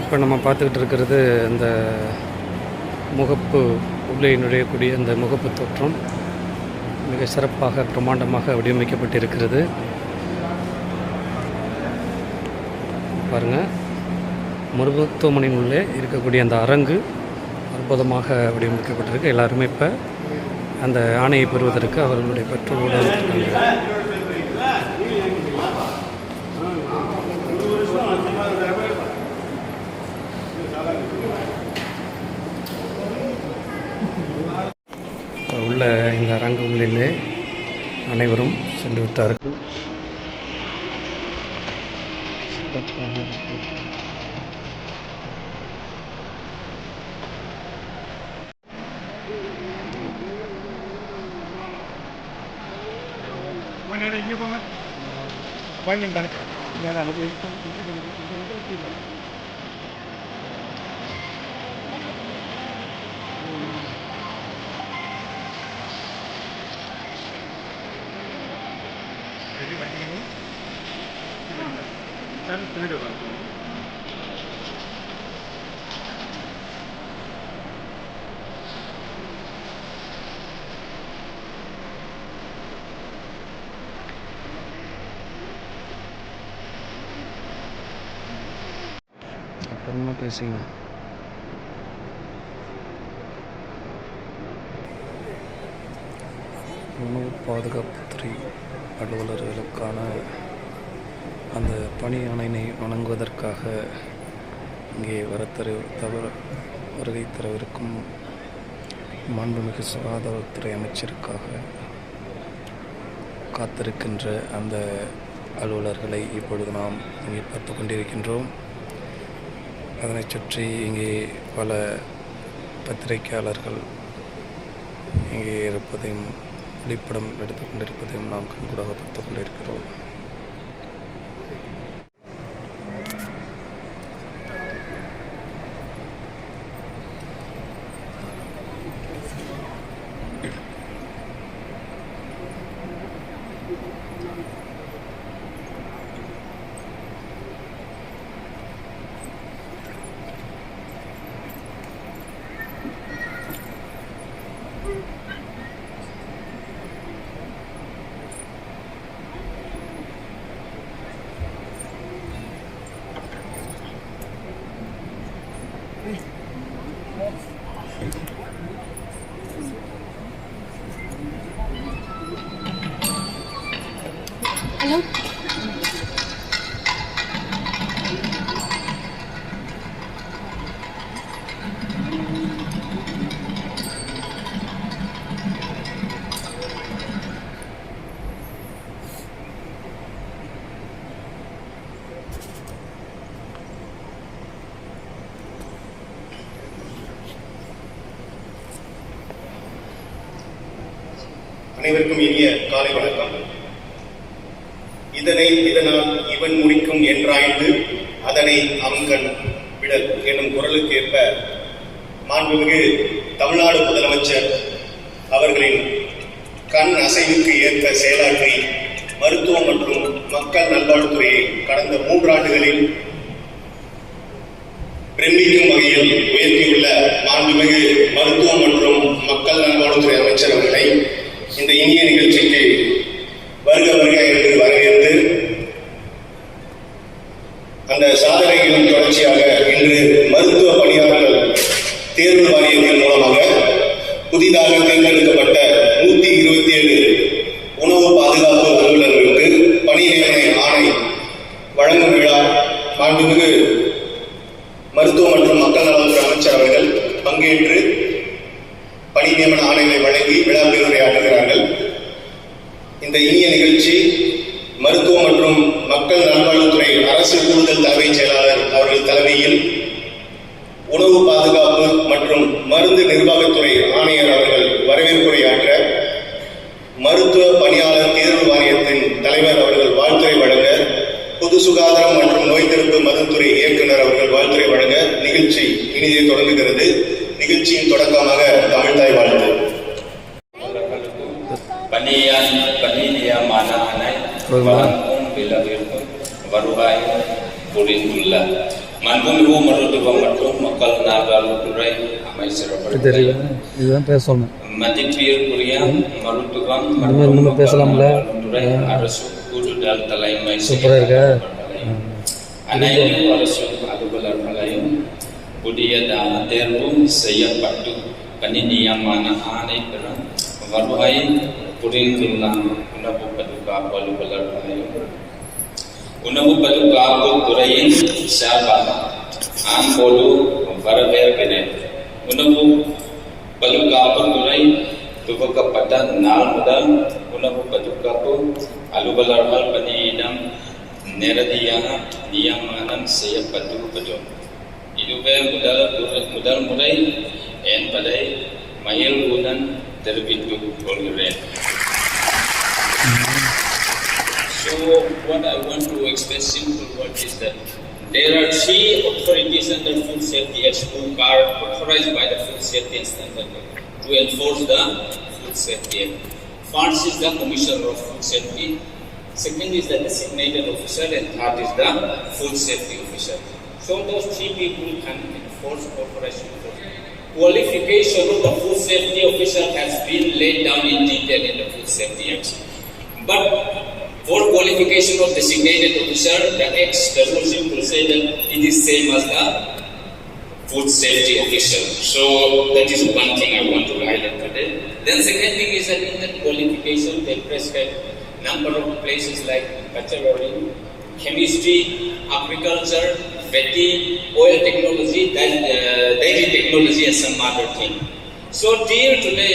இப்போ நம்ம பார்த்துக்கிட்டு இருக்கிறது இந்த முகப்பு உள்ளே நுழையக்கூடிய இந்த முகப்பு தோற்றம் மிக சிறப்பாக பிரம்மாண்டமாக வடிவமைக்கப்பட்டிருக்கிறது. பாருங்கள், மருத்துவமனையின் உள்ளே இருக்கக்கூடிய அந்த அரங்கு அற்புதமாக வடிவமைக்கப்பட்டிருக்கு. எல்லாருமே இப்போ அந்த ஆணையை பெறுவதற்கு அவர்களுடைய பெற்றோரோடு இருக்காங்க. உள்ள இந்த அரங்கு உள்ளே அனைவரும் சென்று விட்டார்கள். அப்புறமா பேசுங்க. உணவு பாதுகாப்புத்துறை அலுவலர்களுக்கான அந்த பணி ஆணையினை வழங்குவதற்காக இங்கே வருகை தரவிருக்கும் மாண்புமிகு சுகாதாரத்துறை அமைச்சருக்காக காத்திருக்கின்ற அந்த அலுவலர்களை இப்பொழுது நாம் இங்கே பார்த்து கொண்டிருக்கின்றோம். அதனைச் சுற்றி இங்கே பல பத்திரிகையாளர்கள் இங்கே இருப்பதையும் ஒளிப்படம் எடுத்துக் கொண்டிருப்பதையும் நாம் கண்கூடாக பார்த்து கொண்டிருக்கிறோம். Hello? அனைவருக்கும் இனிய காலை வணக்கம். இதனால் இவன் முடிக்கும் என்றாய்ந்து அதனை அவன்கண் விடல் என்னும் குரலுக்கு ஏற்ப மாண்புமிகு தமிழ்நாடு முதலமைச்சர் அவர்களின் கண் அசைவுக்கு ஏற்ப செயலாற்றி மருத்துவம் மற்றும் மக்கள் நல்வாழ்வுத்துறையை கடந்த 3 ஆண்டுகளில் பிரமிக்கும் வகையில் உயர்த்தியுள்ள மாண்புமிகு மருத்துவம் மற்றும் மக்கள் நல்வாழ்வுத்துறை அமைச்சர் அவர்களை இந்த இனிய நிகழ்ச்சிக்கு வருக வருக என்று வரவேற்று அந்த சாதனைகளின் தொடர்ச்சியாக இன்று மருத்துவ பணியாளர்கள் தேர்வு வாரியத்தின் மூலமாக புதிதாக தேர்ந்தெடுக்கப்பட்ட 127 உணவு பாதுகாப்பு அலுவலர்களுக்கு பணி நியமன ஆணை வழங்கும் விழா மாண்புமிகு மருத்துவ மற்றும் மக்கள் நலத்துறை அமைச்சர் அவர்கள் பங்கேற்று பணி நியமன ஆணைகளை வழங்கி விழா பெருரையாற்றுகிறார்கள். இந்த இனிய நிகழ்ச்சி மருத்துவ மற்றும் மக்கள் நல்வாழ்வுத்துறை அரசு கூடுதல் தலைமைச் செயலாளர் அவர்கள் தலைமையில் உணவு பாதுகாப்பு மற்றும் மருந்து நிர்வாகத்துறை ஆணையர் அவர்கள் வரவேற்புரையாற்ற மருத்துவ பணியாளர் தேர்வு வாரியத்தின் தலைவர் அவர்கள் வாழ்த்துரை வழங்க பொது சுகாதாரம் மற்றும் நோய் தடுப்பு மருத்துவத்துறை இயக்குநர் அவர்கள் வாழ்த்துரை வழங்க நிகழ்ச்சி இனிதே தொடங்குகிறது. நிகழ்ச்சியின் தொடக்கமாக தமிழ்தாய் வாழ்த்து. Baruhay Purintula மாண்புமிகு மருத்துவம் மற்றும் மக்கள் நல்வாழ்வுத்துறை அமைச்சர் தெரியல, இதுதான் பேச சொன்னேன். மதிப்பிற்குரிய மருத்துவம் இன்னும் மற்றும் பேசலாம்ல? நல்வாழ்வுத்துறை அரசு கூடுதல் தலைமை சூப்பரா இருக்க. அனைத்து அரசு அலுவலர்களையும் புதியதாக தேர்வு செய்யப்பட்டு பணி நியமன ஆணை பெற வருவாய் புரிந்துள்ள உணவு பாதுகாப்பு அலுவலர்களையும் உணவு பாதுகாப்பு துறையின் சார்பாக ஆம்போடு வரவேற்கிறேன். உணவு பாதுகாப்பு துறை துவக்கப்பட்ட நாள் முதல் உணவு பாதுகாப்பு அலுவலர்கள் பணியிடம் நேரடியாக நியமனம் செய்யப்பட்டுள்ளது. இதுவே முதல் முறை என்பதை மகிழ்வுடன் தெரிவித்துக் கொள்கிறேன். So what I want to express simple word is that there are 3 authorities under Food Safety Act who are authorized by the Food Safety Standard to enforce the Food Safety Act. First is the Commissioner of Food Safety, second is the designated officer, and third is the Food Safety Officer. So those 3 people can enforce authorization. Qualification of the Food Safety Officer has been laid down in detail in the Food Safety Act. But for qualification of designated officer, the Act does not seem to say that it is same as the food safety officer. So that is one thing I want to highlight today. Then second thing is that in that qualification they prescribe number of places like bachelorate, chemistry, agriculture, vetting, oil technology, dairy technology, and some other thing. So till today,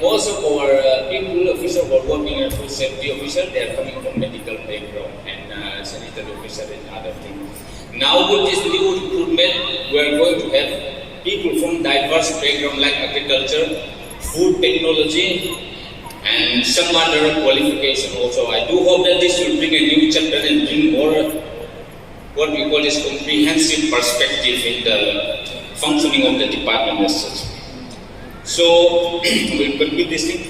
most of our people officers who are working as food safety officer, they are coming from medical background and sanitary officer and other things. Now with this new recruitment, we are going to have people from diverse background like agriculture, food technology, and some other qualification also. I do hope that this will bring a new chapter and bring more what we call is comprehensive perspective in the functioning of the department as such. So we'll conclude this thing.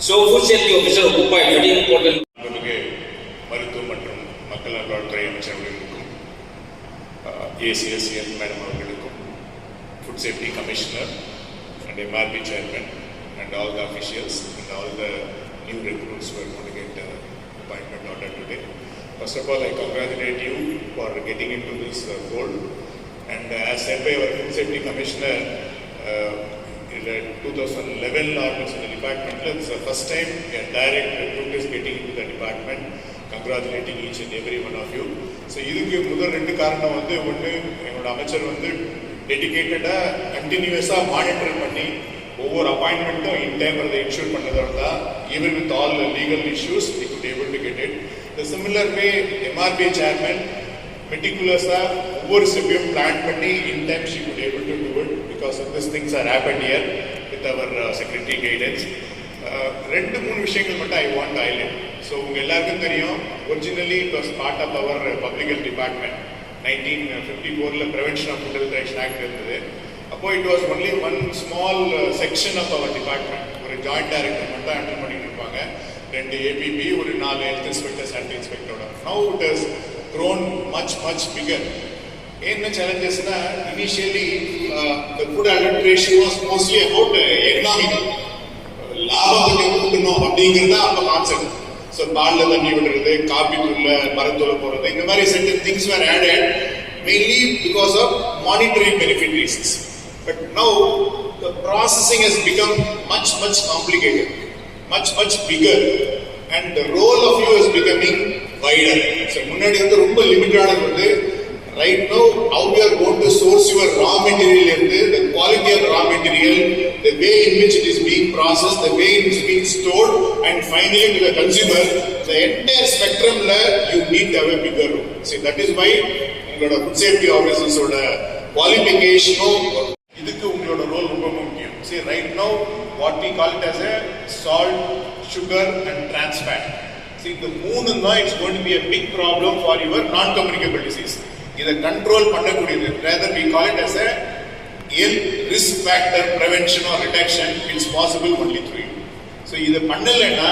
So food safety officer occupy very important. மருத்துவ மற்றும் மக்கள் நல்வாழ்வுத்துறை அமைச்சர் அவர்களுக்கும் ACSCN madam அவர்களுக்கும் food safety commissioner and MRP chairman and all the officials and all the new recruits who are going to get appointment order today. First of all, I congratulate you for getting into this role. And as said by our Food Safety Commissioner, in 2011 onwards in the department, it's the first time a direct recruit is getting into the department. Congratulating each and every one of you. So, இதுக்கு முதல் 2 காரணம் ஒன்று எங்களோட அமைச்சர் டெடிகேட்டடாக கண்டினியூஸாக monitor பண்ணி ஒவ்வொரு அப்பாயின்மெண்ட்டும் in time அதை இன்ஷூர் பண்ணதோட தான் even with all legal issues we could able to get it. The similar way, MRP chairman meticulously ஒவ்வொரு ஸ்டெப்பையும் பிளான் பண்ணி in time she could able to do it because of these things are happened here with our secretary guidance. 2-3 விஷயங்கள் மட்டும் I want to highlight. So உங்க எல்லாருக்கும் தெரியும், originally it was part of our public health department. 1954ல Prevention of Food Health Action Act இருந்தது. அப்போ it was only one small section of our department. ஒரு joint director மட்டும் handle பண்ணிட்டு இருப்பாங்க. 2 APP, ஒரு 4 health inspector, sanitary inspector. Now it has grown much bigger. என்ன challengesனா, initially the food administration was mostly about economic. லாபத்தை கூட்டணும் அப்படிங்கிறதா அப்ப கான்செப்ட். ஸோ பாலில் தண்ணி விடுறது, காப்பி தூள்ல மரத்தூள போடுறது, இந்த மாதிரி certain things were added mainly because of monetary benefit reasons. But now the processing has become much complicated, much bigger, and the role of you is becoming wider. So முன்னாடி ரொம்ப லிமிட்டானது. Right now, how we are going to source your raw material, the quality of raw material, the way in which it is being processed, the way it is being stored, and finally to the consumer, the entire spectrum you need to have a bigger role. See, that is why உங்களோட food safety officers ஓட qualification இதுக்கு உங்களோட role ரொம்ப முக்கியம். See, right now, what we call it as a salt, sugar, and trans fat. See, the மூணு தான் it's going to be a big problem for your non-communicable disease. இதை control பண்ணக்கூடியது. Rather we call it as a risk factor prevention or reduction. It's possible only through you. So இதை பண்ணலைன்னா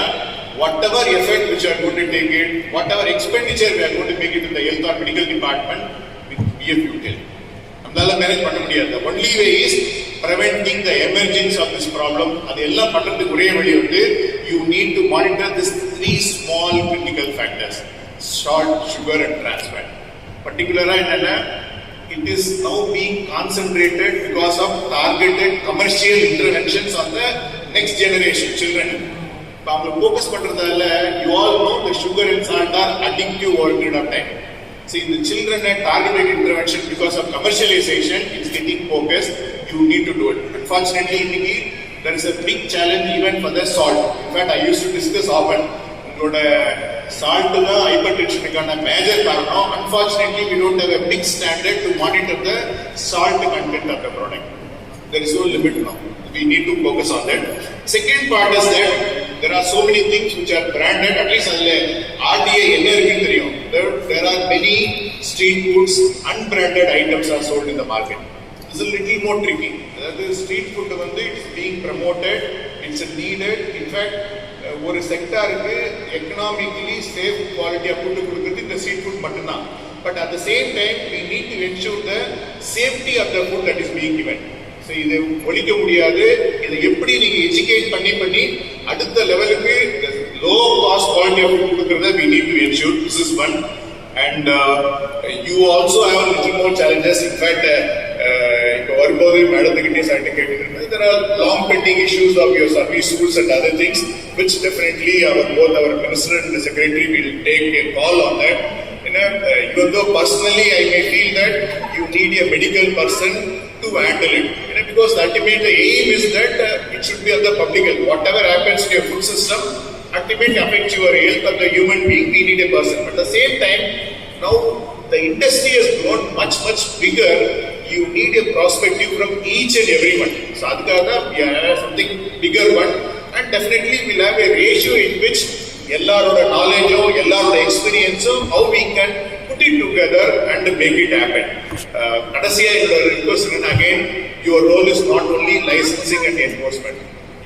whatever effort which are going to take it, whatever expenditure we are going to make it in the health or medical department, we be a futile. நம்மளால manage பண்ண முடியாது. The only way is preventing the emergence of this problem. அதெல்லாம் பண்றதுக்கு ஒரே வழி வந்து you need to monitor these 3 small critical factors: salt, sugar and trans fat. Particularly என்னன்னா it is now being concentrated because of targeted commercial interventions on the next generation children. இப்போ அவங்க focus பண்றதால you all know the sugar and salt are addictive over a period of time. See, the children at targeted intervention because of commercialization is getting focused. You need to do it. Unfortunately, there is a big challenge even for the salt. In fact, I used to discuss often. உங்களோட salt தான் hypertension-க்கான major காரணம். Unfortunately, we don't have a big standard to monitor the salt content of the product. There is no limit now. We need to focus on that. Second part is that there are so many things which are branded. At least அதில் RDA என்ன இருக்குன்னு தெரியும். There are many street foods, unbranded items are sold in the market. This is a little more tricky. The street food வந்து it's being promoted, it's needed. In fact, ஒரு செக்டாருக்கு economically safe குவாலிட்டியாக food கொடுக்குறது இந்த street food மட்டும்தான். But at the same time we need to ensure the safety of the food that is being given. So இதை ஒழிக்க முடியாது. இதை எப்படி நீங்க எஜுகேட் பண்ணி அடுத்த லெவலுக்கு low cost quality of food கொடுக்கறத we need to ensure. This is one. And you also have a little more challenges. In fact, இப்போ வரும்போது மேடத்துக்கிட்டே chart கேட்டுருந்தது, there are long pending issues of your service rules and other things, which definitely both our minister and the secretary will take a call on that. Even though personally I may feel that you need a medical person to handle it, because ultimately the aim is that it should be of the public health. Whatever happens to your food system ultimately affects your health of the human being. We need a person. But at the same time, now the industry has grown much bigger. You need a perspective from each and everyone. So adukkaga we have something bigger one, and definitely we'll have a ratio in which எல்லாரோட நாலேஜோ எல்லாரோட எக்ஸ்பீரியன்ஸோ how we can put it together and make it happen. கடைசியா என்னோட request என்ன, again your role is not only licensing and enforcement,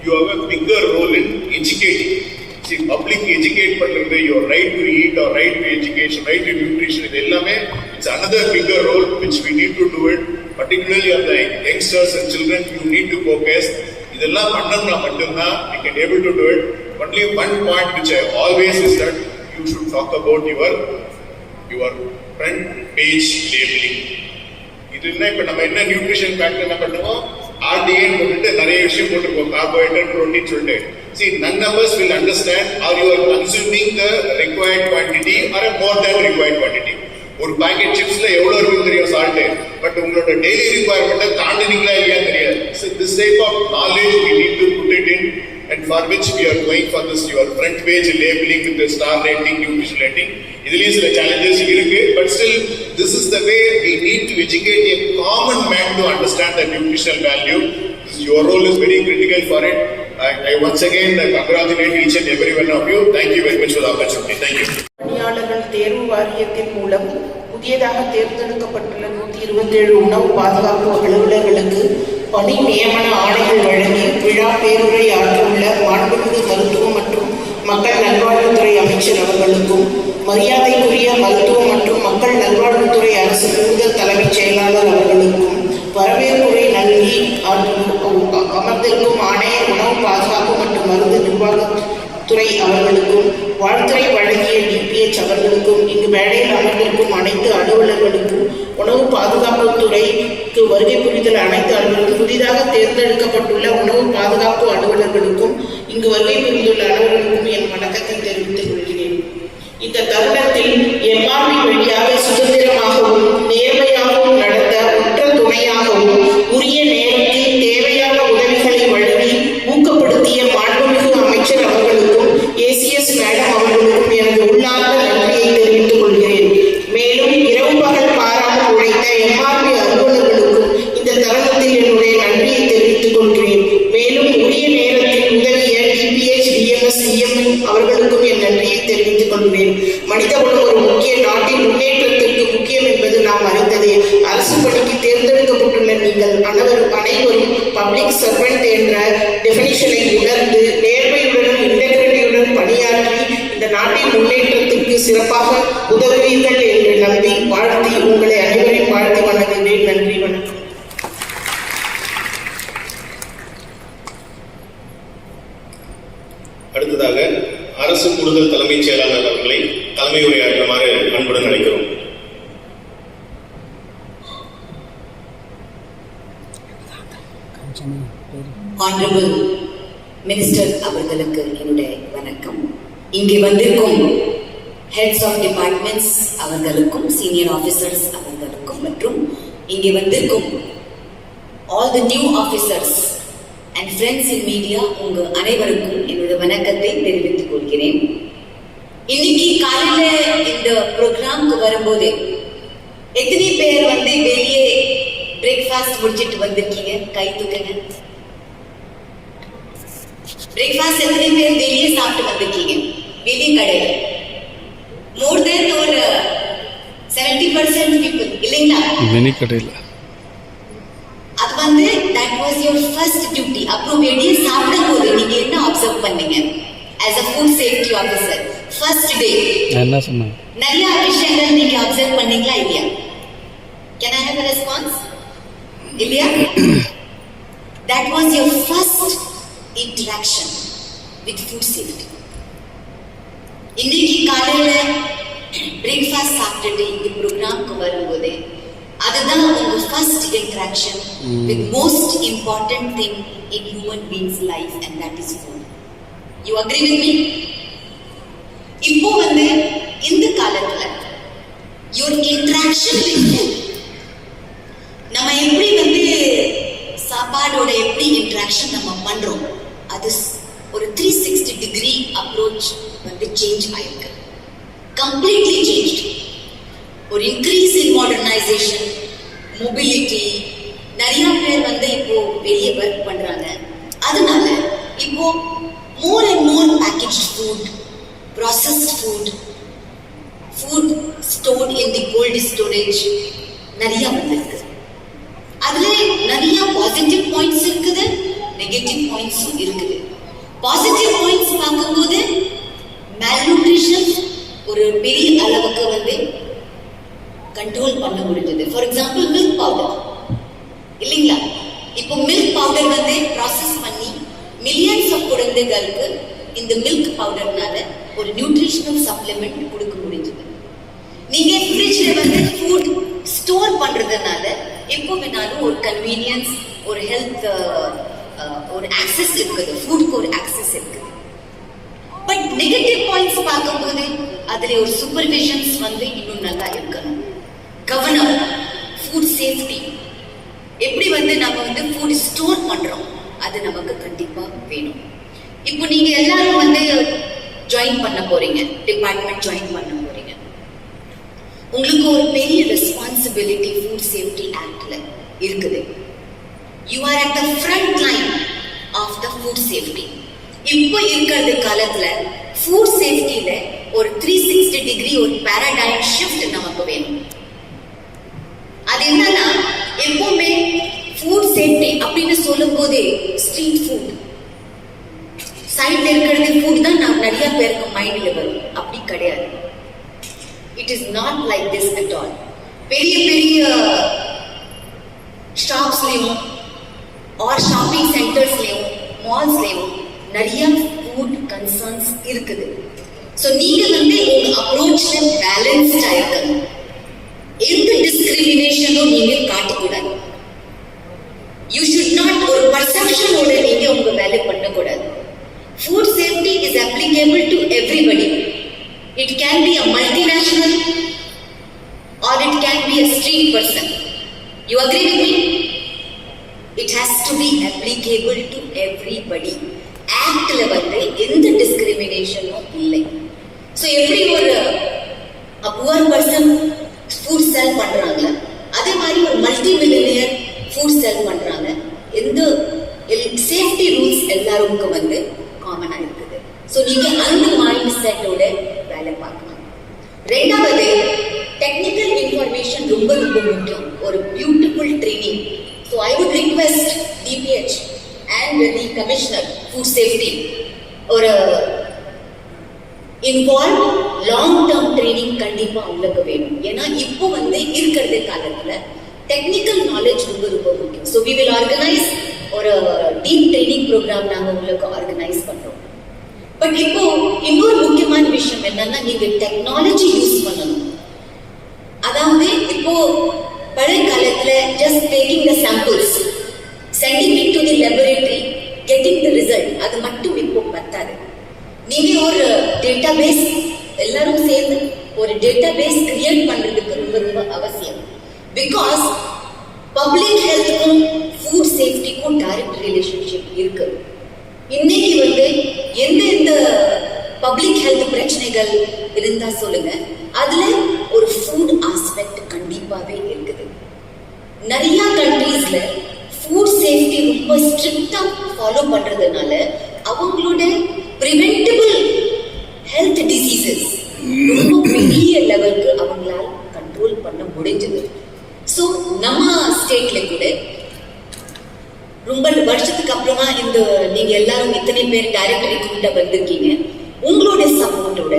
you have a bigger role in educating. See, public educate பண்றது, your right to eat or right to education, right to nutrition, இது எல்லாமே it's another bigger role which we need to do it, particularly on the youngsters and children. You need to focus. இதெல்லாம் பண்ணோம்னா மட்டும்தான் we can able to do it. Only one point which I always is that you should talk about your front page labeling. இதுன்னா இப்ப நம்ம என்ன nutrition fact என்ன பண்ணுவோம், RDA போட்டுட்டு நிறைய விஷயம் போட்டுருக்கோம், கார்போஹைட்ரேட், புரோட்டீன் சொல்லிட்டு. See, none of us will understand are you are consuming the required quantity or a more than required quantity. ஒரு பாக்கெட் சிப்ஸ்ல எவ்வளவு இருக்குன்னு தெரியும் சால்ட், பட் உங்களோட டெய்லி ரிக்வயர்மெண்ட்டை தாண்டினீங்களா இல்லையா தெரியாது. So this type of knowledge we need to put it in, and for which we are going for this your front page labeling with the star rating, nutrition rating. இதுலயும் சில challenges இருக்கு, but still this is the way we need to educate a common man to understand the nutritional value. Your role is very critical for it. I once again congratulate each and every one of you. Thank you very much for the opportunity. Thank you. பணியாளர்கள் தேர்வு வாரியத்தின் மூலம் புதியதாக தேர்ந்தெடுக்கப்பட்டுள்ள 127 உணவு பாதுகாப்பு அலுவலர்களுக்கு பணி நியமன ஆணைகள் வழங்கி விழா பேருரை ஆற்றியுள்ள மாண்புமிகு மருத்துவம் மற்றும் மக்கள் நல்வாழ்வுத்துறை அமைச்சர் அவர்களுக்கும் மரியாதைக்குரிய மருத்துவம் மற்றும் மக்கள் நல்வாழ்வுத்துறை அரசு கூடுதல் தலைமைச் செயலாளர் அவர்களுக்கும் வரவேற்புரை நல்கி அமர்ந்திருக்கும் ஆணையர் உணவு பாதுகாப்பு மற்றும் மருந்து நிர்வாகத்துறை அவர்களுக்கும் வாழ்த்துறை வழங்கிய DPH அவர்களுக்கும் இங்கு மேடையில் அமர்ந்திருக்கும் அனைத்து அலுவலர்களுக்கும் உணவு பாதுகாப்பு துறைக்கு வருகை புரிதல் அனைத்து அலுவலர்களுக்கும் புதிதாக தேர்ந்தெடுக்கப்பட்டுள்ள உணவு பாதுகாப்பு அலுவலர்களுக்கும் இங்கு வருகை புரிந்துள்ள அலுவலர்களுக்கும் என் வணக்கத்தை தெரிவித்துக் கொள்கிறேன். இந்த தருணத்தில் MRP வழியாக சுதந்திரமாகவும் நேர்மையாகவும் நடத்த உற்ற துணையாகவும் உரிய நேரத்தில் தேவையான உதவிகளை வழங்கி ஊக்கப்படுத்திய மாண்புமிகு அமைச்சர் அவர்களுக்கும் ACS மேடம் அவர்களுக்கும் எனது உள்ளார்ந்த நன்றியை தெரிவித்துக் கொள்கிறேன். மேலும் இரவு பகல் பாராமல் உழைத்த MRP அலுவலர்களுக்கும் இந்த தருணத்தில் என்னுடைய நன்றியை தெரிவித்துக் கொள்கிறேன். மேலும் உரிய நேரத்தில் உதவிய DPH, DMS, DMN அவர்களுக்கும் என் நன்றியை தெரிவித்துக் கொள்கிறேன். மனிதகுலம் ஒரு முக்கிய நாட்டின் முன்னேற்றத்திற்கு முக்கியம் என்பது நாம் அறிந்ததே. அரசு பணிக்கு தேர்ந்தெடுக்கப்பட்டுள்ள நீங்கள் அனைவரும் பப்ளிக் சர்வெண்ட் என்ற டெபினிஷனை உணர்ந்து நேர்மையுடனும் இன்டெகிரிட்டியுடன் பணியாற்றி இந்த நாட்டின் முன்னேற்றத்திற்கு சிறப்பாக உதவுவீர்கள் என்று நம்பி வாழ்த்தி உங்களை அனைவரையும் அனைவரையும் வாழ்த்து வணங்குகிறேன். நன்றி, வணக்கம். அடுத்ததாக அரசு கூடுதல் தலைமைச் செயலாளர் அவர்களை தலைமை உரையாற்றுமாறு அன்புடன் அழைக்கிறோம். ஆனரபிள் மினிஸ்டர் அவர்களுக்கு என்னுடைய வணக்கம். இங்கே வந்திருக்கும் ஹெட்ஸ் ஆஃப் டிபார்ட்மெண்ட்ஸ் அவர்களுக்கும், சீனியர் ஆஃபீஸர்ஸ் அவர்களுக்கும், மற்றும் இங்கே வந்திருக்கும் all the new officers and friends in media உங்க அனைவருக்கும் என்னுடைய வணக்கத்தை தெரிவித்துக் கொள்கிறேன். இன்னைக்கு காலையில இந்த ப்ரோக்ராம்க்கு வரும்போது எத்தனை பேர் வெளியே பிரேக்ஃபாஸ்ட் முடிச்சிட்டு வந்திருக்கீங்க? கை தூக்குங்க. பிரேக்ஃபாஸ்ட் எத்தனை பேர் வெளியே சாப்பிட்டு வந்திருக்கீங்க? வெளியே கடையில மோர் தென் ஒரு 70% பீப்புள் இல்லைங்களா? மினி கடையில் அது that was your first duty. அப்புறம் வெளியே சாப்பிடும் போது நீங்க என்ன அப்சர்வ் பண்ணீங்க as a food safety officer? first day என்ன சொன்னாங்க? நிறைய விஷயங்கள் நீங்க அப்சர்வ் பண்ணீங்களா இல்லையா? Can I have a response? இல்லையா? That was your first interaction with food safety. இன்னைக்கு காலையில பிரேக்ஃபாஸ்ட் சாப்பிட்டுட்டு இந்த ப்ரோக்ராம்க்கு வரும்போது அதுதான் உங்க first interaction with most important thing in human beings life, and that is food. You agree with me? இப்போ இந்த காலத்துல your interaction with food, நம்ம எப்படி சாப்பாடோட எப்படி இன்டராக்ஷன் நம்ம பண்றோம், அது ஒரு 360 டிகிரி அப்ரோச் சேஞ்ச் ஆயிருக்கு. Completely change. ஒரு இன்க்ரீஸ் இன் மாடர்னைசேஷன், மொபிலிட்டி, நிறைய பேர் இப்போ வெளியே ஒர்க் பண்றாங்க. அதனால இப்போ more and more package food, processed food, food stored in the gold storage நிறைய வந்திருக்கு. அதுல நிறைய பாசிட்டிவ் பாயிண்ட்ஸ் இருக்குது, நெகட்டிவ் பாயிண்ட்ஸும் இருக்குது. பாசிட்டிவ் பாயிண்ட்ஸ் பார்க்கும்போது malnutrition ஒரு பெரிய அளவுக்கு கண்ட்ரோல் பண்ண முடிஞ்சது. ஃபார் எக்ஸாம்பிள் மில்க் பவுடர் இல்லைங்களா? இப்போ மில்க் பவுடர் ப்ராசஸ் பண்ணி மில்லியன்ஸ் ஆஃப் குழந்தைகளுக்கு இந்த மில்க் பவுடர்னால ஒரு நியூட்ரிஷனல் சப்ளிமெண்ட் கொடுக்க முடிஞ்சது. நீங்க ஃப்ரிட்ஜ்ல ஃபுட் ஸ்டோர் பண்றதுனால எப்போ வேணாலும் ஒரு கன்வீனியன்ஸ், ஒரு ஹெல்த், ஒரு ஆக்சஸ் இருக்குது, ஃபுட்க்கு ஒரு ஆக்சஸ் இருக்குது. பட் நெகட்டிவ் பாயிண்ட்ஸ் பார்க்கும்போது அதுல ஒரு சூப்பர்விஷன்ஸ் இன்னும் நல்லா இருக்கணும். கவனம், ஃபுட் சேஃப்டி, எப்படி நம்ம ஃபுட் ஸ்டோர் பண்றோம் அது நமக்கு கண்டிப்பா வேணும். இப்போ நீங்க எல்லாரும் ஜாயின் பண்ண போறீங்க, டிபார்ட்மெண்ட் ஜாயின் பண்ண போறீங்க. உங்களுக்கு ஒரு பெரிய ரெஸ்பான்சிபிலிட்டி ஃபுட் சேஃப்டி ஆக்ட்ல இருக்குது. You are at the front line of the food safety. இப்போ இருக்கிற காலத்துல ஃபுட் சேஃப்டியில ஒரு 360 டிகிரி ஒரு பாராடைம் ஷிஃப்ட் நமக்கு வேணும். அது என்னன்னா, எப்பவுமே ஃபுட் சேஃப்டி அப்படின்னு சொல்லும் போதே ஸ்ட்ரீட் ஃபுட், சைட்ல இருக்கிறது ஃபுட் தான் நிறைய பேருக்கு மைண்ட்ல வரும். அப்படி கிடையாது. It is not like this at all. பெரிய பெரிய ஷாப்ஸ்லயும் ஆர் ஷாப்பிங் சென்டர்ஸ்லயும் மால்ஸ்லயும் நிறைய ஃபுட் கன்சர்ன்ஸ் இருக்குது. ஸோ நீங்க உங்க அப்ரோச்ல பேலன்ஸ்டா இருக்கணும். எந்த டிஸ்கிரிமினேஷனும் நீங்க காட்டக்கூடாது. யூ ஷுட் நாட் ஒரு பர்செப்ஷனோட நீங்க உங்க வேலை பண்ணக்கூடாது. Food safety is applicable to everybody. It can be a multinational R it can be a street person. You agree with me? It has to be applicable to everybody. ஆக்ட்ல எந்த டிஸ்கிரிமினேஷனும் இல்லை. So எப்படி ஒரு poor person food செல் பண்றாங்க, அதே மாதிரி ஒரு multi millionaire food செல் பண்றாங்க. எந்த சேஃப்டி ரூல்ஸ் எல்லாருக்கும் காமனா இருக்குது. ஸோ நீங்க அந்த மைண்ட் செட்டோட வேலை பார்க்கணும். ரெண்டாவது, டெக்னிக்கல் இன்ஃபர்மேஷன் ரொம்ப ரொம்ப முக்கியம். ஒரு beautiful training. So I would request DPH and the Commissioner Food Safety or involve long term training கண்டிப்பா உங்களுக்கு வேணும். ஏன்னா இப்போ இருக்கிற காலத்துல டெக்னிக்கல் நாலேஜ் ரொம்ப ரொம்ப முக்கியம். ஸோ வி வில் ஆர்கனைஸ் ஒரு டீப் ட்ரைனிங் ப்ரோக்ராம் நாங்கள் உங்களுக்கு ஆர்கனைஸ் பண்றோம். பட் இப்போ இன்னொரு முக்கியமான விஷயம் என்னன்னா, நீங்க டெக்னாலஜி யூஸ் பண்ணணும். அதாவது இப்போ பழைய காலத்துல just taking the samples, sending it to the laboratory, getting the result, அது மட்டும் இப்போ பத்தாது. நீங்க ஒரு டேட்டாபேஸ் எல்லாரும் சேர்ந்து ஒரு டேட்டாபேஸ் கிரியேட் பண்றதுக்கு ரொம்ப ரொம்ப அவசியம். பிகாஸ் பப்ளிக் ஹெல்த்துக்கும் ஃபுட் சேஃப்டிக்கும் டைரக்ட் ரிலேஷன்ஷிப் இருக்கு. இன்னைக்கு எந்த பப்ளிக் ஹெல்த் பிரச்சனைகள் இருந்தா சொல்லுங்க, அதுல ஒரு ஃபுட் ஆஸ்பெக்ட் கண்டிப்பாவே இருக்குது. நிறைய கண்ட்ரீஸ்ல ஃபுட் சேஃப்டி ரொம்ப ஸ்ட்ரிக்டா ஃபாலோ பண்றதுனால அவங்களோட பிரிவென்டபிள் ஹெல்த் டிசீசஸ் ரொம்ப பெரிய லெவலுக்கு அவங்களால கண்ட்ரோல் பண்ண முடிஞ்சது. ஸோ நம்ம ஸ்டேட்ல கூட ரொம்ப வருஷத்துக்கு அப்புறமா நீங்க எல்லாரும் இத்தனை பேர் டைரக்ட் ரெக்ரூட்டா வந்திருக்கீங்க. உங்களோட சப்போர்ட்டோட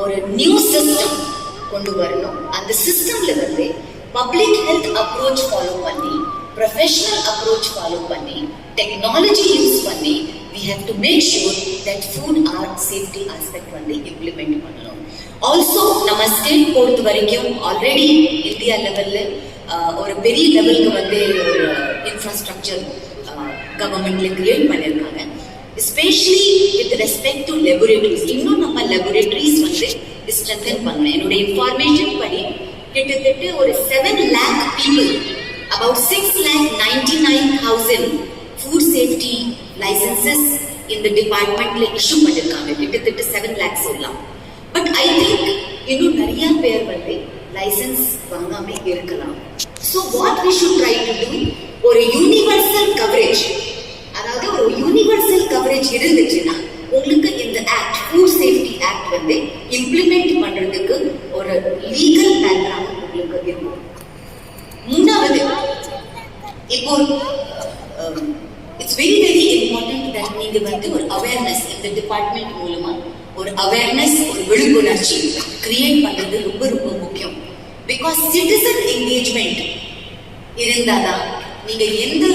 ஒரு நியூ சிஸ்டம் கொண்டு வரணும். அந்த சிஸ்டம்ல பப்ளிக் ஹெல்த் அப்ரோச் ஃபாலோ பண்ணி, ப்ரொஃபஷனல் அப்ரோச் ஃபாலோ பண்ணி, டெக்னாலஜி யூஸ் பண்ணி we have to make sure that food safety aspect implement பண்ணணும். ஆல்சோ நம்ம ஸ்டேட் பொறுத்த வரைக்கும் ஆல்ரெடி இந்தியா லெவல்ல ஒரு பெரிய லெவலுக்கு ஒரு இன்ஃப்ராஸ்ட்ரக்சர் கவர்மெண்ட்ல கிரியேட் பண்ணிருக்காங்க. Especially with respect to laboratories. இன்னும் நம்ம லேபரேட்டரிஸ் ஸ்ட்ரென்தன் பண்ணணும். என்னோட இன்ஃபர்மேஷன் படி கிட்டத்தட்ட ஒரு 7 lakh people, about 6,99,000 food safety licenses இந்த டிபார்ட்மெண்ட்ல இஷ்யூ பண்ணிருக்காங்க. கிட்டத்தட்ட 7 lakhs சொல்லலாம். பட் ஐ திங்க் இன்னும் நிறைய பேர் லைசன்ஸ் வாங்காம இருக்கலாம். So what we should try to do, ஒரு யூனிவர்சல் கவரேஜ், அதாவது ஒரு யூனிவர்சல் கவரேஜ் இருந்துச்சுன்னா உங்களுக்கு இந்த act, food safety act implement பண்றதுக்கு ஒரு லீகல் பேக்ரவுண்ட் உங்களுக்கு இருக்கும். மூணாவது, இப்போ it's very very important that நீங்க ஒரு அவேர்னஸ் இந்த டிபார்ட்மெண்ட் மூலமா ஒரு அவேர்னஸ், ஒரு விழிப்புணர்ச்சி கிரியேட் பண்றது ரொம்ப ரொம்ப முக்கியம். பிகாஸ் சிட்டிசன் என்கேஜ்மெண்ட் இருந்தாதான் நீங்க எந்த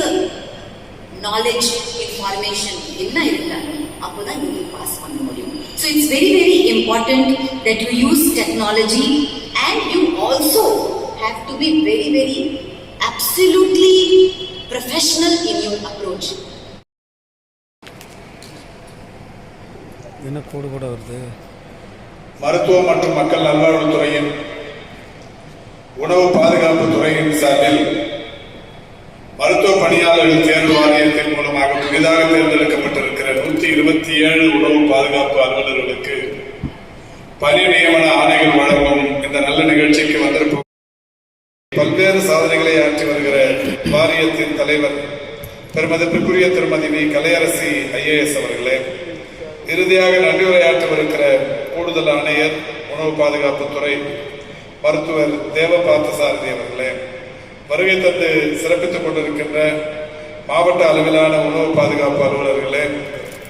நாலேஜ் இன்ஃபார்மேஷன் என்ன இருந்தாலும் அப்போதான் நீங்க பாஸ் பண்ண முடியும். So it's very very important that you use technology and you also have to be very very absolutely professional in your approach. என்ன கோடு கூட வருது. மருத்துவம் மற்றும் மக்கள் நல்வாழ்வுத்துறையின் உணவு பாதுகாப்பு துறையின் சார்பில் மருத்துவ பணியாளர்கள் தேர்வு வாரியத்தின் மூலமாக புதிதாக தேர்ந்தெடுக்கப்பட்டிருக்கிற 127 உணவு பாதுகாப்பு அலுவலர்களுக்கு பணி நியமன ஆணைகள் வழங்கும் இந்த நல்ல நிகழ்ச்சிக்கு வந்திருப்போம். பல்வேறு சாதனைகளை ஆற்றி வருகிற வாரியத்தின் தலைவர் பெருமதிப்பிற்குரிய திருமதி வி கலையரசி IAS அவர்களே, இறுதியாக நன்றியுரையாற்றவிருக்கிற கூடுதல் ஆணையர் உணவு பாதுகாப்புத்துறை மருத்துவர் தேவ பார்த்தசாரதி அவர்களே, வருகை தந்து சிறப்பித்துக் கொண்டிருக்கின்ற மாவட்ட அளவிலான உணவு பாதுகாப்பு அலுவலர்களே,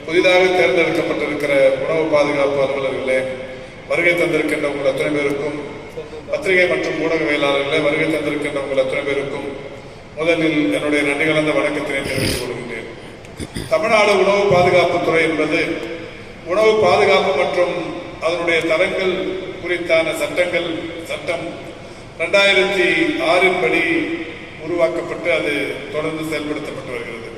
புதிதாக தேர்ந்தெடுக்கப்பட்டிருக்கிற உணவு பாதுகாப்பு அலுவலர்களே, வருகை தந்திருக்கின்ற உங்கள் அத்தனை பேருக்கும், பத்திரிகை மற்றும் ஊடகவியலாளர்களே, வருகை தந்திருக்கின்ற உங்கள் அத்தனை பேருக்கும் முதலில் என்னுடைய நன்றி கலந்த வணக்கத்தினை தெரிவித்துக் கொள்கின்றேன். தமிழ்நாடு உணவு பாதுகாப்புத்துறை என்பது உணவு பாதுகாப்பு மற்றும் அதனுடைய தரங்கள் குறித்தான சட்டம் 2006 படி உருவாக்கப்பட்டு அது தொடர்ந்து செயல்படுத்தப்பட்டு வருகிறது.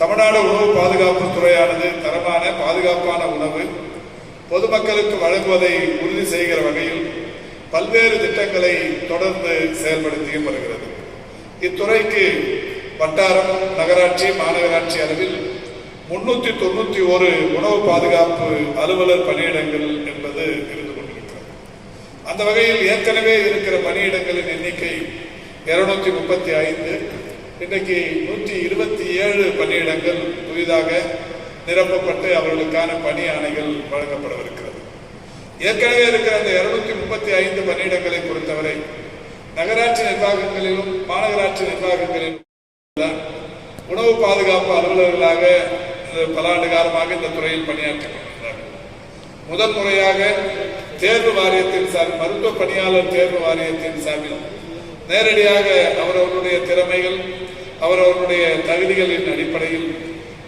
தமிழ்நாடு உணவு பாதுகாப்பு துறையானது தரமான பாதுகாப்பான உணவு பொதுமக்களுக்கு வழங்குவதை உறுதி செய்கிற வகையில் பல்வேறு திட்டங்களை தொடர்ந்து செயல்படுத்தியும் வருகிறது. இத்துறைக்கு வட்டாரம், நகராட்சி, மாநகராட்சி அளவில் 391 உணவு பாதுகாப்பு அலுவலர் பணியிடங்கள் என்பது இருந்து கொண்டிருக்கிறது. அந்த வகையில் ஏற்கனவே இருக்கிற பணியிடங்களின் எண்ணிக்கை 235. இன்றைக்கு 127 பணியிடங்கள் புதிதாக நிரப்பப்பட்டு அவர்களுக்கான பணி ஆணைகள் வழங்கப்படவிருக்கிறது. ஏற்கனவே இருக்கிற அந்த 235 பணியிடங்களை பொறுத்தவரை நகராட்சி நிர்வாகங்களிலும் மாநகராட்சி நிர்வாகங்களிலும் உணவு பாதுகாப்பு அலுவலர்களாக பல ஆண்டு காலமாக இந்த துறையில் பணியாற்றி கொண்டிருக்கிறார்கள். முதல் முறையாக தேர்வு வாரியத்தின் சார்பில், மருத்துவ பணியாளர் தேர்வு வாரியத்தின் சார்பில் நேரடியாக அவரவருடைய திறமைகள், அவரவருடைய தகுதிகளின் அடிப்படையில்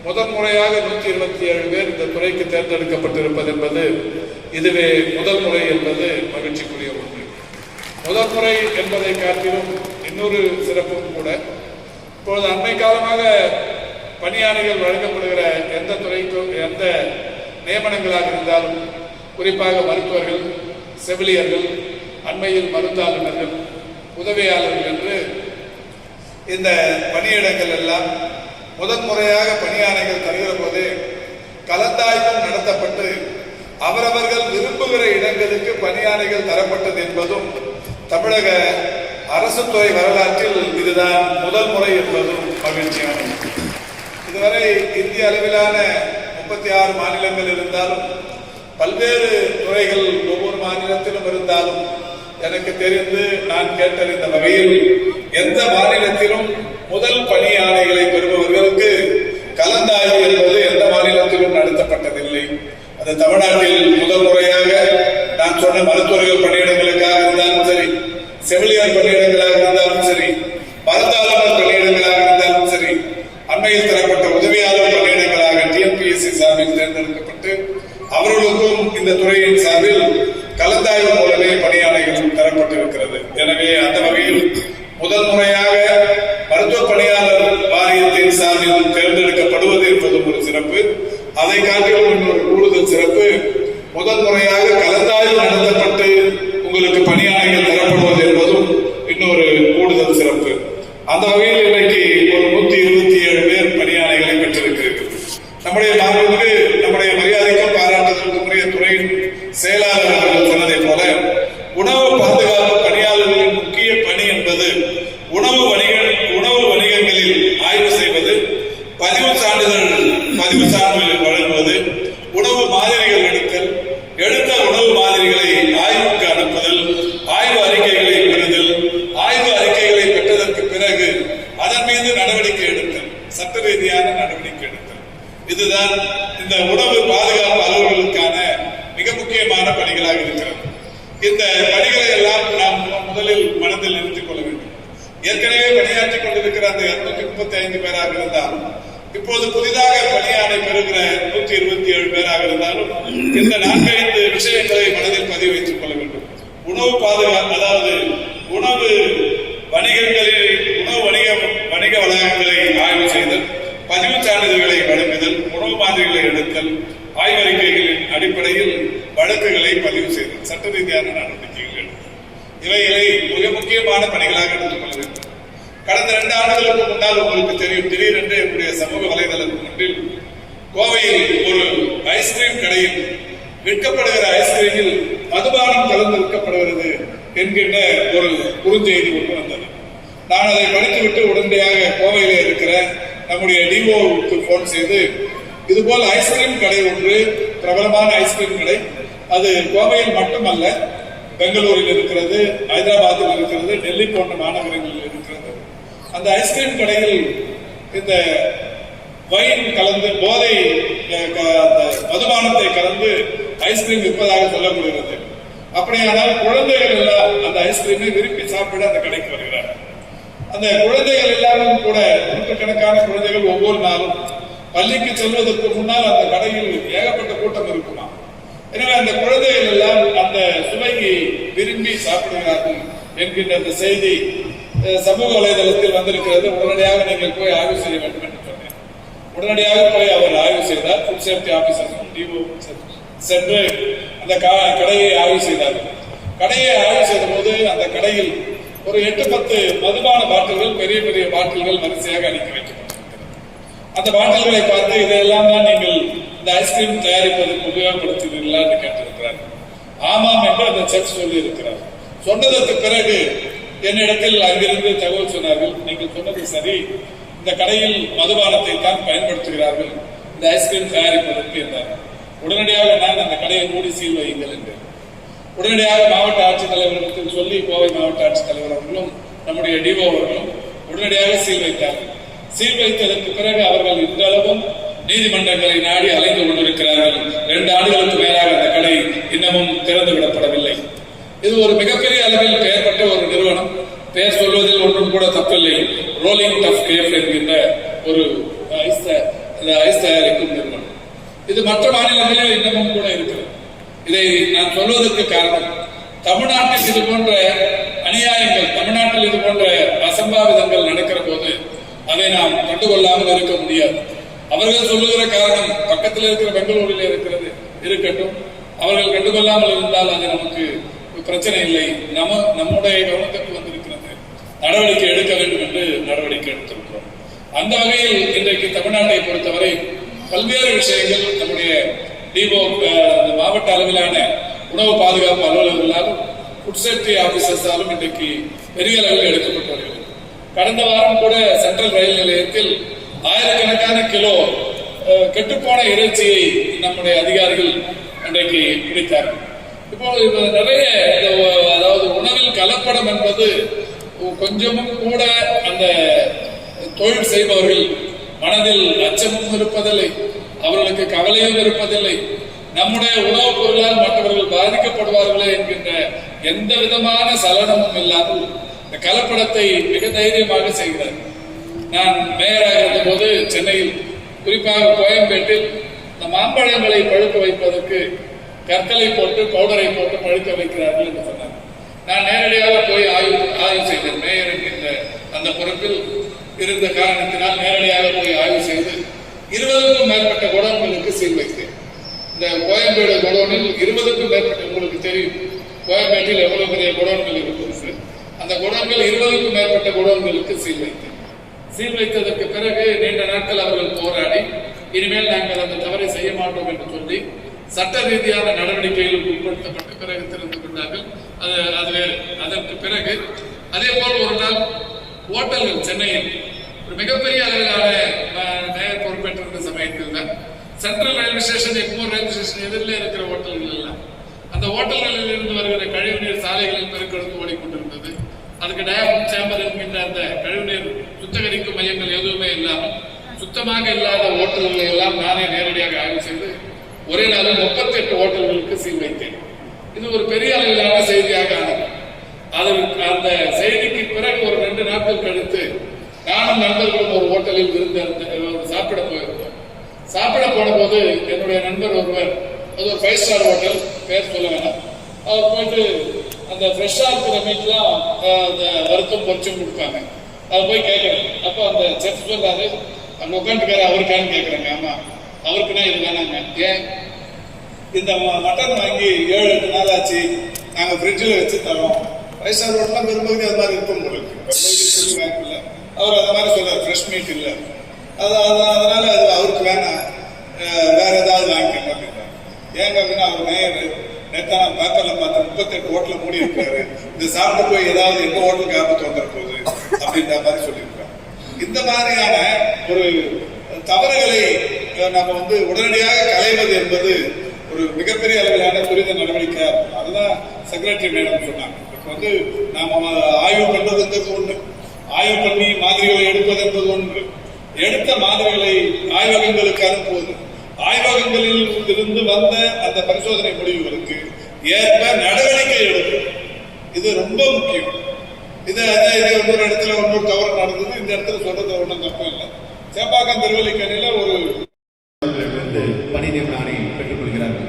முதல் முறையாக 127 பேர் இந்த துறைக்கு தேர்ந்தெடுக்கப்பட்டிருப்பது என்பது இதுவே முதல் முறை என்பது மகிழ்ச்சிக்குரிய ஒன்று. முதல் முறை என்பதை காட்டிலும் இன்னொரு சிறப்பும் கூட, இப்பொழுது அண்மை காலமாக பணியாளர்கள் வழங்கப்படுகிற எந்த துறைக்கும் எந்த நியமனங்களாக இருந்தாலும், குறிப்பாக மருத்துவர்கள், செவிலியர்கள், அண்மையில் மருந்தாளுநர்கள், உதவியாளர்கள் என்று இந்த பணியிடங்கள் எல்லாம் முதன் முறையாக பணியாளர்கள் தருகிற போது கலந்தாய்வும் நடத்தப்பட்டு அவரவர்கள் விரும்புகிற இடங்களுக்கு பணியாளர்கள் தரப்பட்டது என்பதும் தமிழக அரசு துறை வரலாற்றில் இதுதான் முதல் முறை என்பதும் மகிழ்ச்சியானது. இதுவரை இந்திய அளவிலான 36 மாநிலங்கள் இருந்தாலும், பல்வேறு துறைகள் ஒவ்வொரு மாநிலத்திலும் இருந்தாலும், எனக்கு தெரிந்து நான் கேட்டறிந்த வகையில் எந்த மாநிலத்திலும் முதல் பணி ஆணைகளை பெறுபவர்களுக்கு கலந்தாய்வு என்பது எந்த மாநிலத்திலும் நடத்தப்பட்டதில்லை. அது தமிழ்நாட்டில் முதல் முறையாக நான் சொன்ன மருத்துவர்கள் பணியிடங்களுக்காக இருந்தாலும் சரி, செவிலியர் பணியிடங்களாக இருந்தாலும் சரி, மருந்தாளர் பணியிடங்களாக இருந்தாலும் சரி, அண்மையில் தரப்பட்ட உதவியாளர் பணியிடங்களாக TNPSC சார்பில் தேர்ந்தெடுக்கப்பட்டு அவர்களுக்கும் இந்த துறையின் சார்பில் கலந்தாய்வு மூலமே பணியாளர்கள் தரப்பட்டிருக்கிறது. எனவே அந்த வகையில் முதல் முறையாக மருத்துவ பணியாளர் வாரியத்தின் சார்பில் தேர்ந்தெடுக்கப்படுவது என்பதும் ஒரு சிறப்பு. அதை காட்டிலும் இன்னொரு கூடுதல் சிறப்பு, முதல் முறையாக கலந்தாய்வு நடத்தப்பட்டு உங்களுக்கு பணியாளர்கள் தரப்படுவது என்பதும் இன்னொரு கூடுதல் சிறப்பு. அந்த வகையில் இன்றைக்கு ஒரு 127 பேர் பணியாளர்களை பெற்றிருக்கிறது. நம்முடைய மாண்புக்கு, நம்முடைய மரியாதைக்கும் பாராட்டுதலுக்குரிய துறையின் செயலாளர் அவர்கள் சொன்னதை போல, உணவு பாதுகாப்பு பணியாளர்களின் முக்கிய பணி என்பது உணவு வணிகங்களில் ஆய்வு செய்வது, பதிவு சான்றிதழ் வழங்குவது, உணவு மாதிரிகள் எடுத்த உணவு மாதிரிகளை ஆய்வுக்கு அனுப்புதல், ஆய்வு அறிக்கைகளை பெறுதல், ஆய்வு அறிக்கைகளை பெற்றதற்கு பிறகு அதன் மீது நடவடிக்கை எடுத்தல், சட்ட ரீதியான நடவடிக்கை எடுத்தல். இதுதான் இந்த உணவு பாதுகாப்பு அலுவலர்களுக்கான மிக முக்கியமான பணிகளாக இருக்கிறது. இந்த பணிகளை எல்லாம் நாம் முதலில் மனதில் நிறுத்திக் கொள்ள வேண்டும். ஏற்கனவே பணியாற்றிக் கொண்டிருக்கிற அந்த 235 பேராக இருந்தாலும், இப்போது புதிதாக பணியாளை பெறுகிற 127 பேராக இருந்தாலும், இந்த 4-5 விஷயங்களை மனதில் பதிவு வைத்துக் கொள்ள வேண்டும். உணவு பாதுகாப்பு, அதாவது உணவு வணிக வளாகங்களை ஆய்வு செய்தல், பதிவு சான்றிதழ்களை வழங்குதல், உணவு மாதிரிகளை எடுத்தல், ஆய்வறிக்கைகளின் அடிப்படையில் வழக்குகளை பதிவு செய்தல், சட்ட ரீதியான நடவடிக்கைகள் எடுத்தல், இவைகளை மிக முக்கியமான பணிகளாக எடுத்துக் கொள்ள வேண்டும். கடந்த 2 ஆண்டுகளுக்கு முன்னால் உங்களுக்கு தெரியும், திடீரென்று என்னுடைய சமூக வலைதளத்தின் ஒன்றில் கோவையில் ஒரு ஐஸ்கிரீம் கடையில் விற்கப்படுகிற ஐஸ்கிரீமில் மதுபானம் கலந்து விற்கப்படுகிறது என்கின்ற ஒரு குறுஞ்செய்தி ஒன்று வந்தது. நான் அதை படித்துவிட்டு உடனடியாக கோவையிலே இருக்கிற நம்முடைய டிஓவுக்கு போன் செய்து, இதுபோல் ஐஸ்கிரீம் கடை ஒன்று, பிரபலமான ஐஸ்கிரீம் கடை, அது கோவையில் மட்டுமல்ல, பெங்களூரில் இருக்கிறது, ஹைதராபாத்தில் இருக்கிறது, டெல்லி போன்ற மாநகரங்களில் இருக்கிறது. அந்த ஐஸ்கிரீம் கடையில் இந்த வைன் கலந்து, போதை மதுபானத்தை கலந்து ஐஸ்கிரீம் விற்பதாக சொல்லப்படுகிறது. அப்படியானால் குழந்தைகள் எல்லாம் அந்த ஐஸ்கிரீமை விரும்பி சாப்பிட அந்த கடைக்கு வருகிறார்கள். அந்த குழந்தைகள் எல்லாரும் கூட, நூற்றுக்கணக்கான குழந்தைகள் ஒவ்வொரு நாளும் பள்ளிக்கு செல்வதற்கு முன்னால் அந்த கடையில் ஏகப்பட்ட கூட்டம் இருக்குமா. எனவே அந்த குழந்தைகள் எல்லாம் அந்த சுவையை விரும்பி சாப்பிடுகிறார்கள் என்கின்ற அந்த செய்தி சமூக வலைதளத்தில் வந்திருக்கிறது. உடனடியாக நீங்கள் போய் ஆய்வு செய்ய வேண்டும் என்று சொன்னேன். உடனடியாக போய் அவர் ஆய்வு செய்தார். ஃபுட் சேஃப்டி ஆபீசர் சென்று அந்த கடையை ஆய்வு செய்தார்கள். கடையை ஆய்வு செய்த போது அந்த கடையில் ஒரு 8-10 மதுபான பாட்டில்கள், பெரிய பெரிய பாட்டில்கள் வரிசையாக அடுக்கி வைக்கப்பட்டிருக்கிறது. அந்த பாட்டில்களை பார்த்து, இதையெல்லாம் தான் நீங்கள் இந்த ஐஸ்கிரீம் தயாரிப்பதற்கு உபயோகப்படுத்துகிறீர்களா என்று கேட்டிருக்கிறார். ஆமாம் என்று அந்த செஃப் சொல்லி இருக்கிறார். சொன்னதற்கு பிறகு என்னிடத்தில் அங்கிருந்து தகவல் சொன்னார்கள், நீங்கள் சொன்னது சரி, இந்த கடையில் மதுபானத்தை தான் பயன்படுத்துகிறார்கள் இந்த ஐஸ்கிரீம் தயாரிப்பதற்கு என்றார். உடனடியாக நான் அந்த கடையை மூடி சீல் வையுங்கள் என்று உடனடியாக மாவட்ட ஆட்சித்தலைவரிடத்தில் சொல்லி, கோவை மாவட்ட ஆட்சித்தலைவர் அவர்களும் நம்முடைய டிஓ அவர்களும் உடனடியாக சீல் வைத்தார்கள். சீல் வைத்ததற்கு பிறகு அவர்கள் இன்றளவும் நீதிமன்றங்களை நாடி அலைந்து கொண்டிருக்கிறார்கள். 2 ஆண்டுகளுக்கு மேலாக அந்த கடை இன்னமும் திறந்து விடப்படவில்லை. இது ஒரு மிகப்பெரிய அளவில் பெயர் பெற்ற ஒரு நிறுவனம். பெயர் சொல்வதில் ஒன்றும் கூட தப்பில்லை. ரோலிங் டஃப் கேஃப் என்கின்ற ஒரு ஐஸ் தயாரிக்கும் நிறுவனம். இது மற்ற மாநிலங்களில் இன்னமும் கூட இருக்கிறது. இதை நான் சொல்வதற்கு காரணம், தமிழ்நாட்டில் இது போன்ற அநியாயங்கள், தமிழ்நாட்டில் இது போன்ற அசம்பாவிதங்கள் நடக்கிற போது அதை நாம் கண்டுகொள்ளாமல் இருக்க முடியாது. அவர்கள் சொல்லுகிற காரணம் பக்கத்தில் இருக்கிற பெங்களூரில் இருக்கிறது, இருக்கட்டும். அவர்கள் கண்டுகொள்ளாமல் இருந்தால் அது நமக்கு பிரச்சனை இல்லை. நம்முடைய கவனத்துக்கு வந்திருக்கிறது, நடவடிக்கை எடுக்க வேண்டும் என்று நடவடிக்கை எடுத்திருக்கிறோம். அந்த வகையில் இன்றைக்கு தமிழ்நாட்டை பொறுத்தவரை பல்வேறு விஷயங்கள் நம்முடைய டிஓ மாவட்ட அளவிலான உணவு பாதுகாப்பு அலுவலர்களாலும் ஃபுட் சேஃப்டி ஆபீசர்ஸாலும் இன்றைக்கு பெரிய அளவில் எடுக்கப்பட்டு வருகிறது. கடந்த வாரம் கூட சென்ட்ரல் ரயில் நிலையத்தில் ஆயிரக்கணக்கான கிலோ கெட்டுப்போன இறைச்சியை நம்முடைய அதிகாரிகள் இன்றைக்கு பிடித்தார்கள். இப்போ நிறைய, அதாவது உணவில் கலப்படம் என்பது கொஞ்சமும் கூட அந்த தொழில் செய்பவர்கள் மனதில் அச்சமும் இருப்பதில்லை, அவர்களுக்கு கவலையும் இருப்பதில்லை. நம்முடைய உணவுப் பொருளால் மற்றவர்கள் பாதிக்கப்படுவார்களே என்கின்ற எந்த விதமான சலனமும் இல்லாமல் இந்த கலப்படத்தை மிக தைரியமாக செய்கிறார். நான் மேயராக இருந்தபோது சென்னையில், குறிப்பாக கோயம்பேட்டில், இந்த மாம்பழங்களை பழுக்க வைப்பதற்கு கற்களை போட்டு பவுடரை போட்டு பழுக்க வைக்கிறார்கள் என்று சொன்னார். நான் நேரடியாக போய் ஆய்வு செய்தேன். மேயர் என்கின்ற அந்த பொறுப்பில் இருந்த காரணத்தினால் நேரடியாக போய் ஆய்வு செய்து 20க்கும் மேற்பட்ட குடோன்களுக்கு சீல் வைத்தேன். இந்த கோயம்பேடு குடோனில் 20க்கும் மேற்பட்ட, உங்களுக்கு தெரியும் கோயம்பேட்டில் எவ்வளவு பெரிய குடோன்கள் இருக்கிறது. அந்த குடோன்கள் 20க்கும் மேற்பட்ட குடோன்களுக்கு சீல் வைத்தேன். சீல் வைத்ததற்கு பிறகு நீண்ட நாட்கள் அவர்கள் போராடி இனிமேல் நாங்கள் அந்த தவறை செய்ய மாட்டோம் என்று சொல்லி சட்ட ரீதியான நடவடிக்கைகளுக்கு உட்படுத்தப்பட்ட பிறகு திறந்து கொண்டார்கள். அது வேறு. அதற்கு பிறகு அதே போல் ஒரு நாள் ஹோட்டல்கள், சென்னையில் ஒரு மிகப்பெரிய அளவிலான மேயர் பொறுப்பேற்றிருந்த சமயத்தில் தான் central railway station, Egmore railway station எதிரில் இருக்கிற ஹோட்டல்கள் எல்லாம் அந்த ஹோட்டல்களில் இருந்து வருகிற கழிவுநீர் சாலைகளில் பெருக்கெடுத்து ஓடிக்கொண்டிருந்தது. அதுக்கு டயம் சேம்பர் என்கின்ற அந்த கழிவுநீர் சுத்திகரிக்கும் மையங்கள் எதுவுமே இல்லாமல் சுத்தமாக இல்லாத ஹோட்டல்களை எல்லாம் நானே நேரடியாக ஆய்வு செய்து ஒரே நாளில் 38 ஹோட்டல்களுக்கு சீல் வைத்தேன். இது ஒரு பெரிய அளவிலான செய்தியாக ஆனது. அந்த செய்திக்கு பிறகு ஒரு 2 நாட்கள் கழித்து நானும் நண்பர்களும் ஒரு ஹோட்டலில் சாப்பிட போயிருந்தோம். சாப்பிட போன போது என்னுடைய நண்பர் ஒருவர், அது ஒரு 5 ஸ்டார் ஹோட்டல், பேர் சொல்ல வேணாம், அவர் போயிட்டு அந்த ஃப்ரெஷ்ஷா இருக்கிற மீட்லாம் அந்த வருத்தம் பொரிச்சும் கொடுப்பாங்க. அதை போய் கேட்கறேன். அப்போ அந்த செஃப் சொல்றாரு, அங்க உட்காந்துக்காரு, அவருக்கான்னு கேட்கறாங்க. ஆமா, அவருக்குன்னா இது வேணாங்க. ஏன், இந்த மட்டன் வாங்கி 7-8 நாள் ஆச்சு, நாங்க ஃப்ரிட்ஜில் வச்சு தரோம். 5 ஸ்டார் ஹோட்டல்லாம் பெரும்பகுதி அது மாதிரி இருக்கும் உங்களுக்கு, வாய்ப்பு. அவர் அந்த மாதிரி சொல்றாரு, ஃப்ரெஷ் மீட் இல்லை, அதனால அது அவருக்கு வேணாம், வேற ஏதாவது வாங்கிக்கணும் அப்படின்னா. ஏங்க அப்படின்னா, அவர் மேயர் நேற்று நான் பேப்பர்ல பார்த்து 38 ஹோட்டல மூடி இருக்காரு, இந்த சாப்பிட்டு போய் ஏதாவது எந்த ஹோட்டலுக்கு ஆபத்து வந்துட போகுது அப்படின்ற மாதிரி சொல்லியிருக்காங்க. இந்த மாதிரியான ஒரு தவறுகளை நம்ம உடனடியாக களைவது என்பது ஒரு மிகப்பெரிய அளவிலான துரித நடவடிக்கை. அதுதான் செக்ரட்டரி மேடம் சொன்னாங்க. இப்போ நாம ஆய்வு பண்றதுங்கிறது ஒன்று, ஆய்வு பண்ணி மாதிரிகளை எடுப்பது என்பது ஒன்று, எடுத்த மாதிரிகளை ஆய்வகங்களுக்கு அனுப்புவது, ஆய்வகங்களில் இருந்து வந்த அந்த பரிசோதனை முடிவுகளுக்கு ஏற்ப நடவடிக்கை எடுக்கும். இது ரொம்ப முக்கியம். இது இன்னொரு இடத்துல இன்னொரு தவறு நடந்தது, இந்த இடத்துல சொல்றது ஒன்றும் தப்பு இல்லை. சேப்பாக்கம் திருவல்லிக்கணியில ஒரு பணி நியமன ஆணை பெற்றுக் கொள்கிறார்கள்.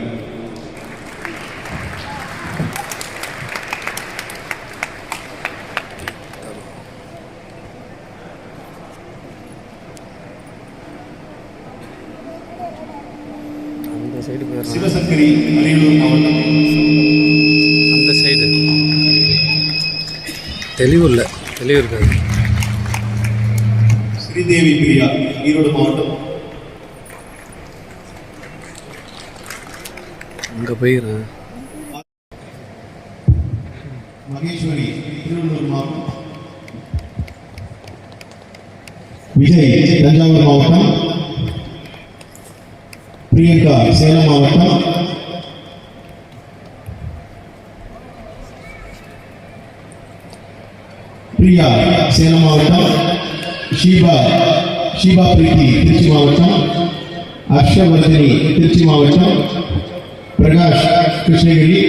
சிவசங்கரி, அரியலூர் மாவட்டம். அந்த சைடு தெளிவு இல்லை, தெளிவு இருக்காது. ஸ்ரீதேவி பிரியா, ஈரோடு மாவட்டம். அங்கே போயிடுறேன். மகேஸ்வரி, திருவள்ளூர் மாவட்டம். விஜய், தஞ்சாவூர் மாவட்டம். பிரியங்கா, சேலம் மாவட்டம். பிரியா, சேலம் மாவட்டம். ஷீபா பிரீத்தி, திருச்சி மாவட்டம். ஹர்ஷவர்தினி திருச்சி மாவட்டம், பிரகாஷ் கிருஷ்ணகிரி,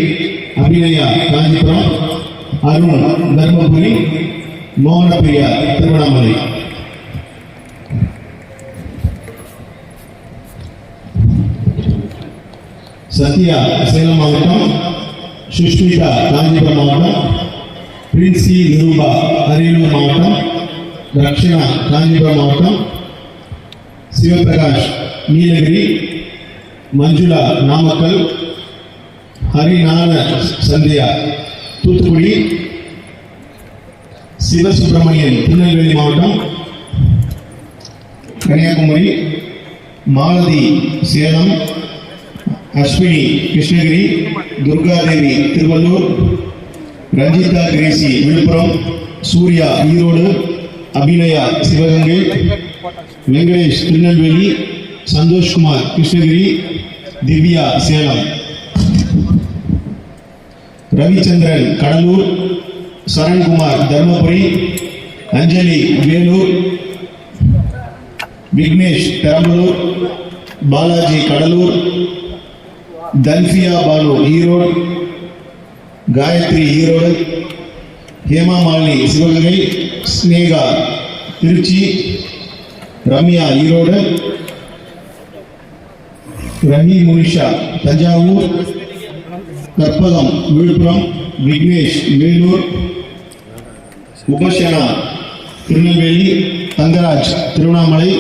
அபிநயா காஞ்சிபுரம், அருண் தர்மபுரி, மோகனப்பிரியா திருவண்ணாமலை. சத்யா சேலம் மாவட்டம், சுஷ்மிதா காஞ்சிபுரம் மாவட்டம், பிரின்சி நிரூபா அரியலூர் மாவட்டம், ரக்ஷனா காஞ்சிபுரம் மாவட்டம், சிவபிரகாஷ் நீலகிரி, மஞ்சுளா நாமக்கல், ஹரிநாத சந்தியா தூத்துக்குடி, சிவசுப்பிரமணியன் திருநெல்வேலி மாவட்டம், கன்னியாகுமரி, மாலதி சேலம், அஸ்வினி கிருஷ்ணகிரி, துர்காதேவி திருவள்ளூர், ரஞ்சிதா கிரேசி விழுப்புரம், சூர்யா ஈரோடு, அபிநயா சிவகங்கை, வெங்கடேஷ் திருநெல்வேலி, சந்தோஷ்குமார் கிருஷ்ணகிரி, திவ்யா சேலம், ரவிச்சந்திரன் கடலூர், சரண்குமார் தர்மபுரி, அஞ்சலி வேலூர், விக்னேஷ் பெரம்பலூர், பாலாஜி கடலூர், தன்ஃபியா பாலு ஈரோடு, காயத்ரி ஈரோடு, ஹேமா மாலினி சிவகங்கை, ஸ்னேகா திருச்சி, ரம்யா ஈரோடு, ரஹி முனிஷா தஞ்சாவூர், கற்பகம் விழுப்புரம், விக்னேஷ் வேலூர், உபசனா திருநெல்வேலி, தங்கராஜ் திருவண்ணாமலை,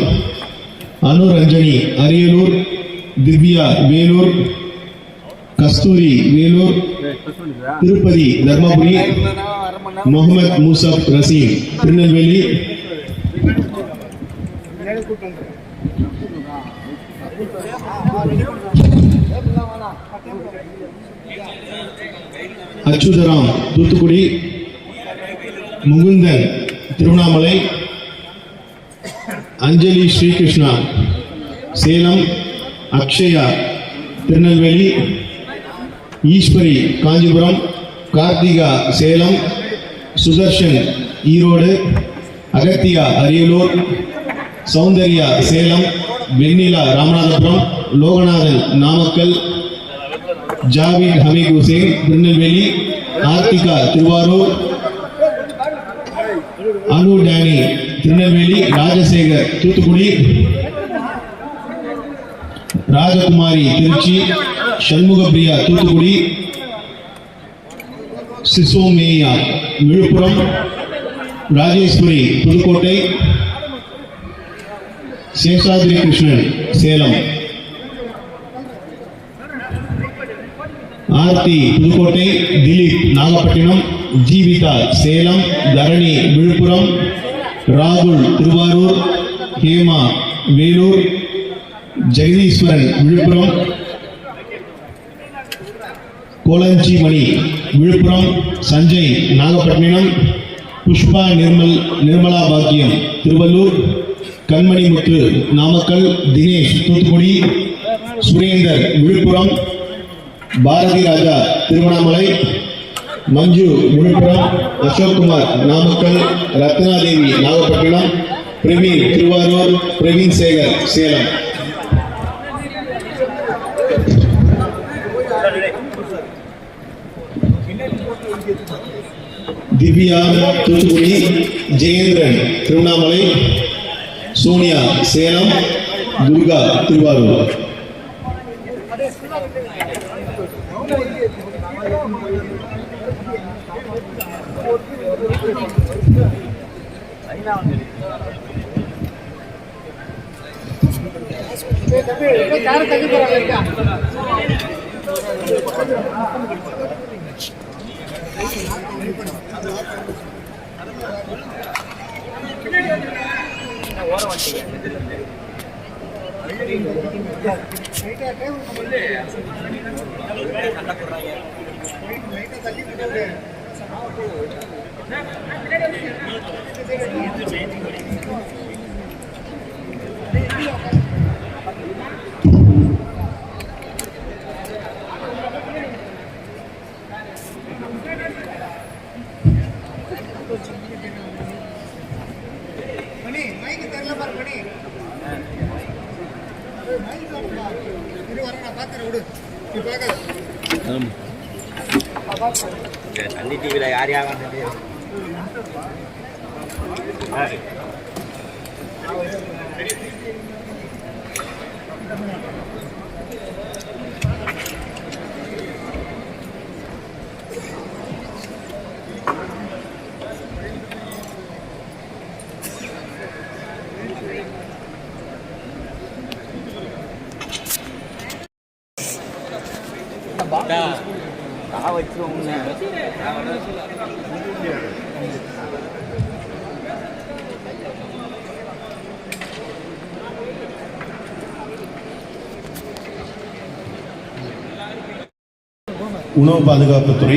அனுரஞ்சனி அரியலூர், திவ்யா வேலூர், கஸ்தூரி வேலூர், திருப்பதி தர்மபுரி, முகமது மூசப் ரசீம் திருநெல்வேலி, அச்சுதராம் தூத்துக்குடி, முகுந்தன் திருவண்ணாமலை, அஞ்சலி ஸ்ரீகிருஷ்ணா சேலம், அக்ஷயா திருநெல்வேலி, ஈஸ்வரி காஞ்சிபுரம், கார்த்திகா சேலம், சுதர்ஷன் ஈரோடு, அகத்தியா அரியலூர், சௌந்தர்யா சேலம், வெண்ணிலா ராமநாதபுரம், லோகநாதன் நாமக்கல், ஜாவித் ஹமீத் ஹுசேன் திருநெல்வேலி, ஆர்த்திகா திருவாரூர், அனு டேனி திருநெல்வேலி, ராஜசேகர் தூத்துக்குடி, ராஜகுமாரி திருச்சி, சண்முகப்பிரியா தூத்துக்குடி, சிசோமேயா விழுப்புரம், ராஜேஸ்வரி புதுக்கோட்டை, சேஷாத்ரி கிருஷ்ணன் சேலம், ஆர்த்தி புதுக்கோட்டை, திலீப் நாகப்பட்டினம், ஜீவிதா சேலம், தரணி விழுப்புரம், ராகுல் திருவாரூர், ஹேமா வேலூர், ஜெகதீஸ்வரன் விழுப்புரம், கோலஞ்சி மணி விழுப்புரம், சஞ்சய் நாகப்பட்டினம், புஷ்பா நிர்மலா பாக்கியம் திருவள்ளூர், கண்மணிமுத்து நாமக்கல், தினேஷ் தூத்துக்குடி, சுரேந்தர் விழுப்புரம், பாரதி ராஜா திருவண்ணாமலை, மஞ்சு விழுப்புரம், அசோக்குமார் நாமக்கல், ரத்னாதேவி நாகப்பட்டினம், பிரவீன் திருவாரூர், பிரவீன் சேகர் சேலம். திவ்யா தூத்துக்குடி, ஜெயேந்திரன் திருவண்ணாமலை, சோனியா சேலம், துர்கா திருவாரூர். தண்ணி டிவியில் யார் யார் வந்தது வச்சிருவோம். உணவு பாதுகாப்புத்துறை